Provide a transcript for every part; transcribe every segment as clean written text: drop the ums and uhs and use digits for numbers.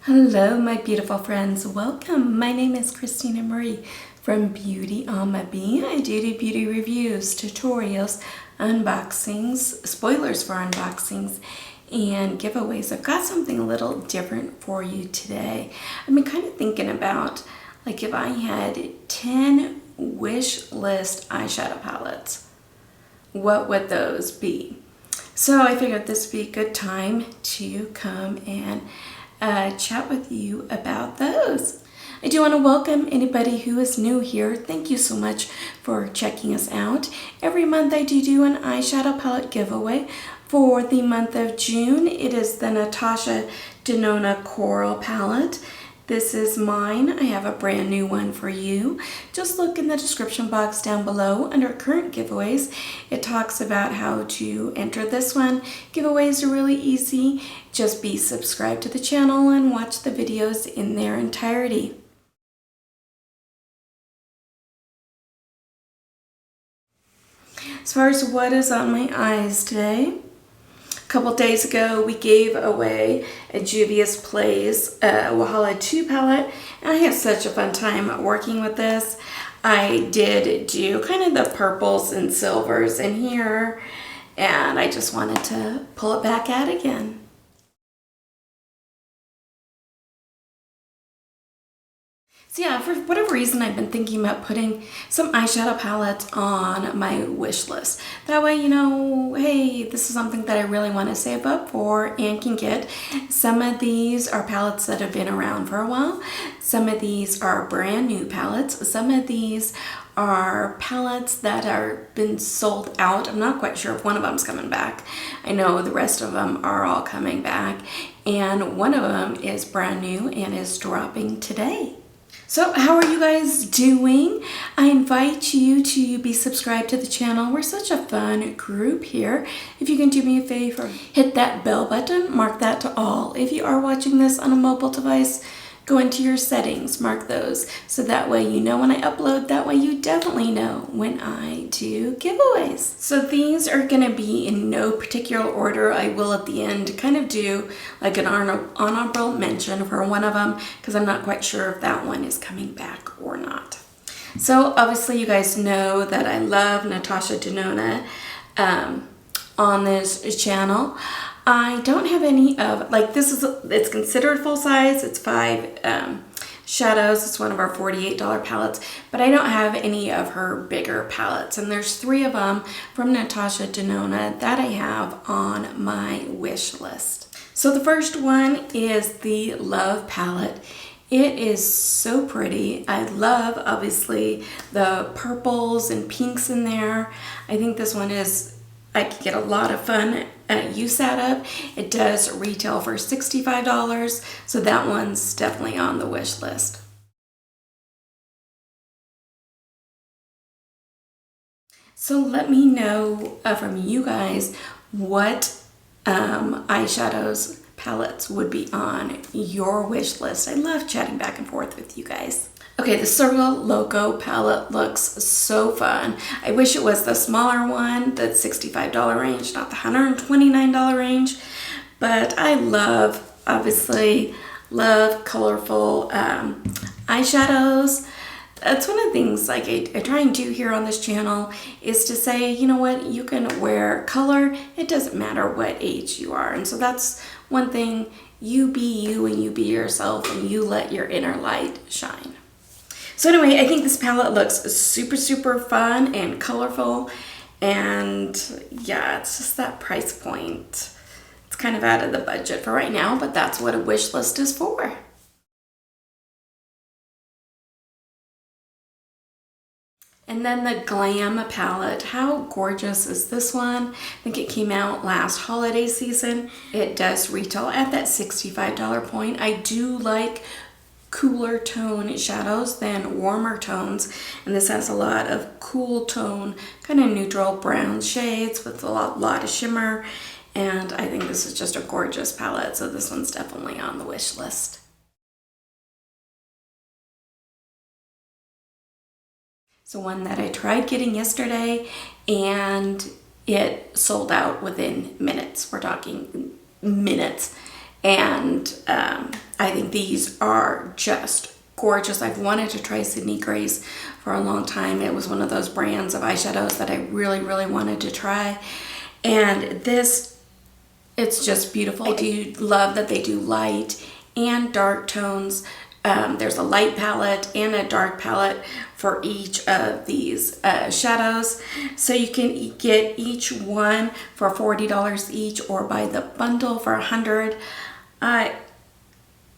Hello, my beautiful friends. Welcome. My name is Christina Marie from Beauty on My Bean. I do beauty reviews, tutorials, unboxings, spoilers for unboxings, and giveaways. I've got something a little different for you today. I've been kind of thinking about, like, if I had 10 wish list eyeshadow palettes, what would those be? So I figured this would be a good time to come and chat with you about those. I do want to welcome anybody who is new here. Thank you so much for checking us out. Every month I do an eyeshadow palette giveaway. For the month of June, it is the Natasha Denona Coral palette. This is mine. I have a brand new one for you. Just look in the description box down below under current giveaways. It talks about how to enter this one. Giveaways are really easy. Just be subscribed to the channel and watch the videos in their entirety. As far as what is on my eyes today, a couple days ago, we gave away a Juvia's Place Wahala 2 palette, and I had such a fun time working with this. I did do kind of the purples and silvers in here, and I just wanted to pull it back out again. So yeah, for whatever reason, I've been thinking about putting some eyeshadow palettes on my wish list. That way, you know, hey, this is something that I really want to save up for and can get. Some of these are palettes that have been around for a while. Some of these are brand new palettes. Some of these are palettes that are been sold out. I'm not quite sure if one of them's coming back. I know the rest of them are all coming back. And one of them is brand new and is dropping today. So how are you guys doing? I invite you to be subscribed to the channel. We're such a fun group here. If you can do me a favor, hit that bell button, mark that to all. If you are watching this on a mobile device, go into your settings, mark those, so that way you know when I upload, that way you definitely know when I do giveaways. So these are gonna be in no particular order. I will at the end kind of do like an honorable mention for one of them, because I'm not quite sure if that one is coming back or not. So obviously you guys know that I love Natasha Denona on this channel. I don't have any of, like, it's considered full size. It's 5 shadows. It's one of our $48 palettes, but I don't have any of her bigger palettes. And there's 3 of them from Natasha Denona that I have on my wish list. So the first one is the Love palette. It is so pretty. I love, obviously, the purples and pinks in there. I think this one I could get a lot of fun use out of. It does retail for $65, so that one's definitely on the wish list. So let me know from you guys what eyeshadows palettes would be on your wish list. I love chatting back and forth with you guys. Okay, the Circle Loco palette looks so fun. I wish it was the smaller one, the $65 range, not the $129 range. But I obviously love colorful eyeshadows. That's one of the things like I try and do here on this channel is to say, you know what, you can wear color. It doesn't matter what age you are. And so that's one thing, you be you and you be yourself and you let your inner light shine. So anyway, I think this palette looks super, super fun and colorful. And yeah, it's just that price point. It's kind of out of the budget for right now, but that's what a wish list is for. And then the Glam palette. How gorgeous is this one? I think it came out last holiday season. It does retail at that $65 point. I do like cooler tone shadows than warmer tones, and this has a lot of cool tone, kind of neutral brown shades with a lot of shimmer, and I think this is just a gorgeous palette, so this one's definitely on the wish list. So one that I tried getting yesterday and it sold out within minutes. We're talking minutes. And I think these are just gorgeous. I've wanted to try Sydney Grace for a long time. It was one of those brands of eyeshadows that I really, really wanted to try. And this, it's just beautiful. I do love that they do light and dark tones. There's a light palette and a dark palette for each of these shadows. So you can get each one for $40 each or buy the bundle for $100.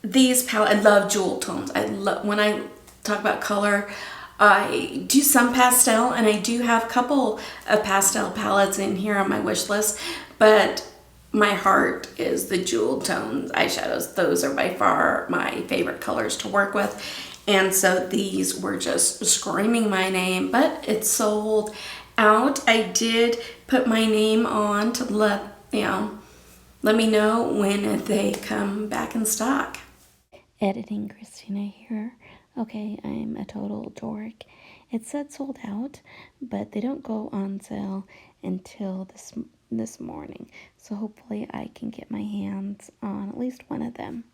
These palettes, I love jewel tones. I love, when I talk about color, I do some pastel, and I do have a couple of pastel palettes in here on my wish list, but my heart is the jewel tone eyeshadows. Those are by far my favorite colors to work with. And so these were just screaming my name, but it sold out. I did put my name on to let me know when they come back in stock. Editing Christina here. Okay, I'm a total dork. It said sold out, but they don't go on sale until this morning. So hopefully I can get my hands on at least one of them.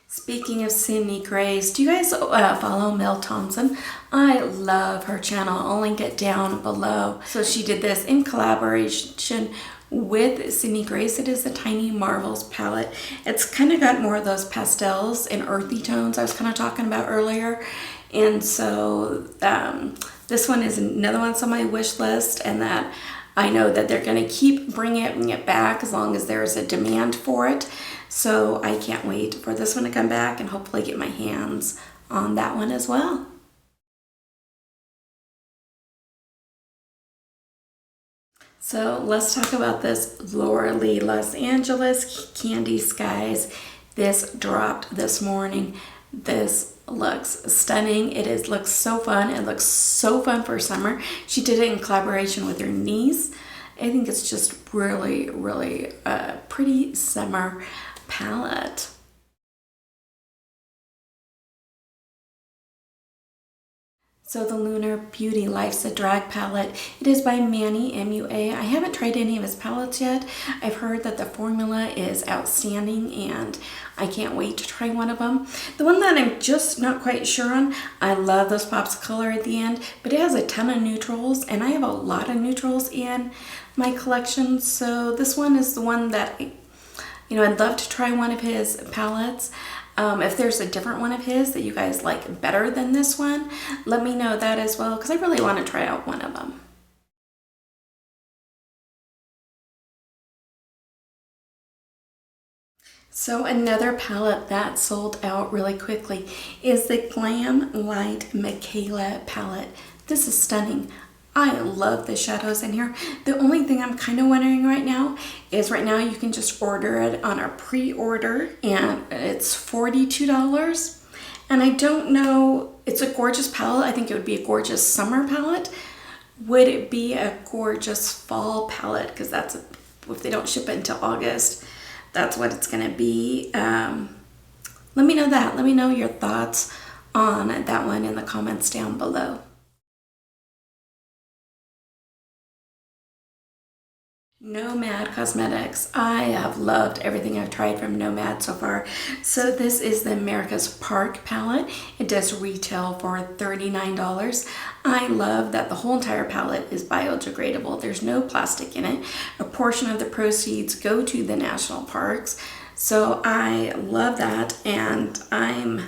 Speaking of Sydney Grace, do you guys follow Mel Thompson? I love her channel. I'll link it down below. So she did this in collaboration with Sydney Grace. It is the Tiny Marvels palette. It's kind of got more of those pastels and earthy tones I was kind of talking about earlier. And so this one is another one that's on my wish list, and that I know that they're going to keep bringing it back as long as there's a demand for it. So I can't wait for this one to come back and hopefully get my hands on that one as well. So let's talk about this Laura Lee Los Angeles Candy Skies. This dropped this morning. This looks stunning. Looks so fun. It looks so fun for summer. She did it in collaboration with her niece. I think it's just really, really a pretty summer palette. So the Lunar Beauty Life's a Drag palette. It is by Manny Mua. I haven't tried any of his palettes yet. I've heard that the formula is outstanding, and I can't wait to try one of them. The one that I'm just not quite sure on, I love those pops of color at the end, but it has a ton of neutrals, and I have a lot of neutrals in my collection. So this one is the one that, I'd love to try one of his palettes. If there's a different one of his that you guys like better than this one, let me know that as well, because I really want to try out one of them. So another palette that sold out really quickly is the Glam Light Michaela palette. This is stunning. I love the shadows in here. The only thing I'm kind of wondering right now is you can just order it on a pre-order, and it's $42. And I don't know, it's a gorgeous palette. I think it would be a gorgeous summer palette. Would it be a gorgeous fall palette? Because that's, if they don't ship it until August, that's what it's going to be. Let me know that. Let me know your thoughts on that one in the comments down below. Nomad Cosmetics. I have loved everything I've tried from Nomad so far. So this is the America's Park palette. It does retail for $39. I love that the whole entire palette is biodegradable. There's no plastic in it. A portion of the proceeds go to the national parks. So I love that, and I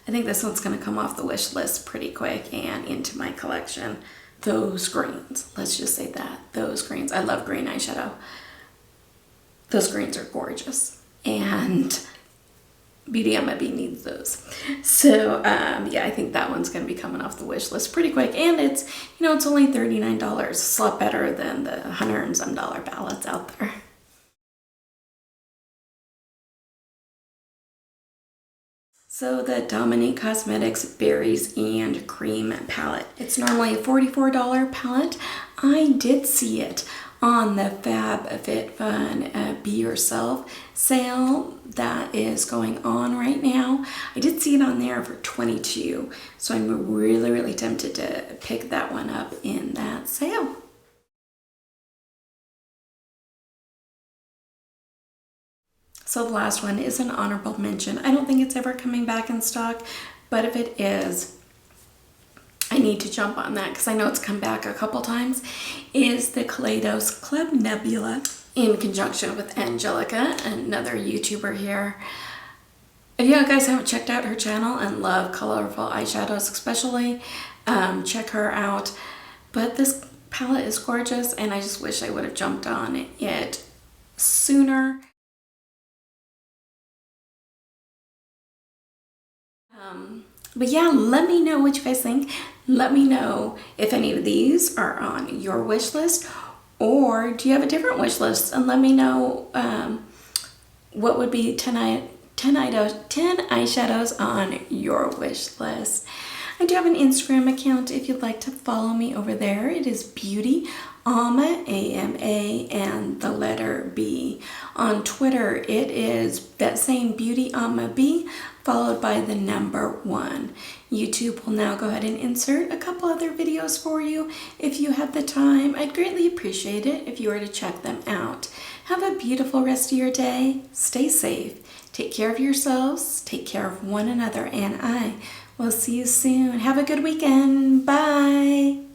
think this one's going to come off the wish list pretty quick and into my collection. Those greens, let's just say that, those greens. I love green eyeshadow. Those greens are gorgeous, and Beauty MB needs those. So yeah, I think that one's going to be coming off the wish list pretty quick, and it's, it's only $39. It's a lot better than the $100 and some palettes out there. So the Dominique Cosmetics Berries and Cream palette. It's normally a $44 palette. I did see it on the FabFitFun Be Yourself sale that is going on right now. I did see it on there for $22, so I'm really, really tempted to pick that one up in that sale. So the last one is an honorable mention. I don't think it's ever coming back in stock, but if it is, I need to jump on that because I know it's come back a couple times, is the Kalidos Club Nebula in conjunction with Angelica, another YouTuber here. If you guys haven't checked out her channel and love colorful eyeshadows especially, check her out. But this palette is gorgeous and I just wish I would have jumped on it sooner. But yeah, let me know what you guys think. Let me know if any of these are on your wish list, or do you have a different wish list? And let me know what would be 10 eyeshadows on your wish list. I do have an Instagram account if you'd like to follow me over there. It is Beauty Ama, A-M-A, and the letter B. On Twitter, it is that same Beauty Ama B, followed by the number 1. YouTube will now go ahead and insert a couple other videos for you if you have the time. I'd greatly appreciate it if you were to check them out. Have a beautiful rest of your day. Stay safe. Take care of yourselves. Take care of one another. And I will see you soon. Have a good weekend. Bye.